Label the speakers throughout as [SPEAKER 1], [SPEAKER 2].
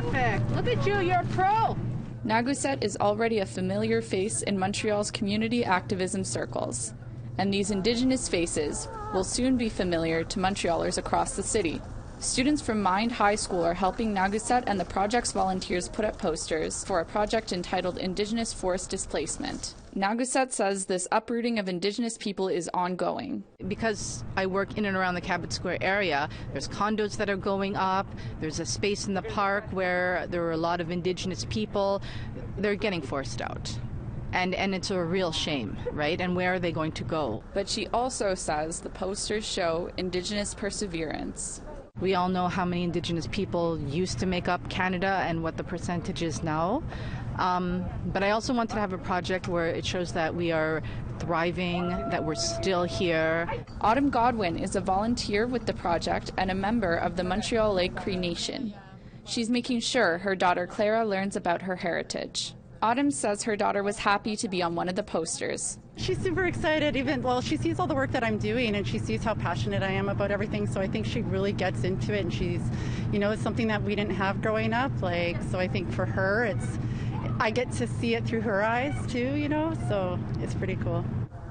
[SPEAKER 1] Perfect. Look at you, you're a pro.
[SPEAKER 2] Naguset is already a familiar face in Montreal's community activism circles, and these Indigenous faces will soon be familiar to Montrealers across the city. Students from Mind High School are helping Naguset and the project's volunteers put up posters for a project entitled Indigenous Forced Displacement. Naguset says this uprooting of Indigenous people is ongoing.
[SPEAKER 1] Because I work in and around the Cabot Square area, there's condos that are going up, there's a space in the park where there are a lot of Indigenous people. They're getting forced out. And it's a real shame, right? And where are they going to go?
[SPEAKER 2] But she also says the posters show Indigenous perseverance.
[SPEAKER 1] We all know how many Indigenous people used to make up Canada and what the percentage is now. But I also wanted to have a project where it shows that we are thriving, that we're still here.
[SPEAKER 2] Autumn Godwin is a volunteer with the project and a member of the Montreal Lake Cree Nation. She's making sure her daughter Clara learns about her heritage. Autumn says her daughter was happy to be on one of the posters.
[SPEAKER 3] She's super excited, she sees all the work that I'm doing and she sees how passionate I am about everything, so I think she really gets into it, and she's, it's something that we didn't have growing up, so I think for her I get to see it through her eyes too, so it's pretty cool.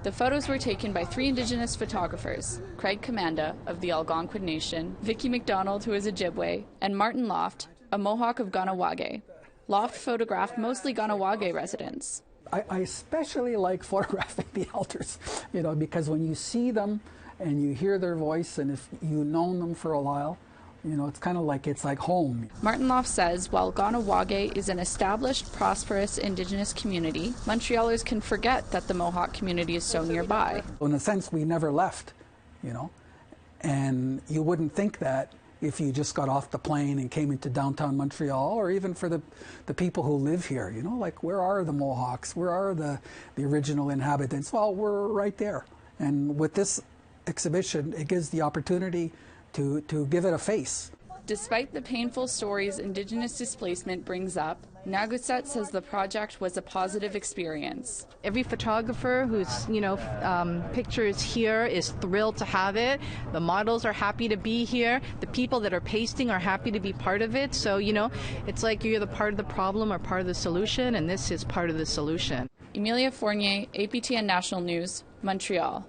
[SPEAKER 2] The photos were taken by 3 Indigenous photographers, Craig Commanda of the Algonquin Nation, Vicky McDonald, who is Ojibwe, and Martin Loft, a Mohawk of Ganawage. Loft photographed mostly Ganawage residents.
[SPEAKER 4] I especially like photographing the elders, because when you see them and you hear their voice, and if you've known them for a while, it's kind of like it's like home.
[SPEAKER 2] Martin Loft says while Ganawage is an established, prosperous Indigenous community, Montrealers can forget that the Mohawk community is so nearby.
[SPEAKER 4] In a sense, we never left, and you wouldn't think that if you just got off the plane and came into downtown Montreal, or even for the people who live here, where are the Mohawks? Where are the original inhabitants? Well, we're right there. And with this exhibition, it gives the opportunity to give it a face.
[SPEAKER 2] Despite the painful stories Indigenous displacement brings up, Naguset says the project was a positive experience.
[SPEAKER 1] Every photographer whose picture is here is thrilled to have it. The models are happy to be here. The people that are pasting are happy to be part of it. So, it's like you're the part of the problem or part of the solution, and this is part of the solution.
[SPEAKER 2] Emilia Fournier, APTN National News, Montreal.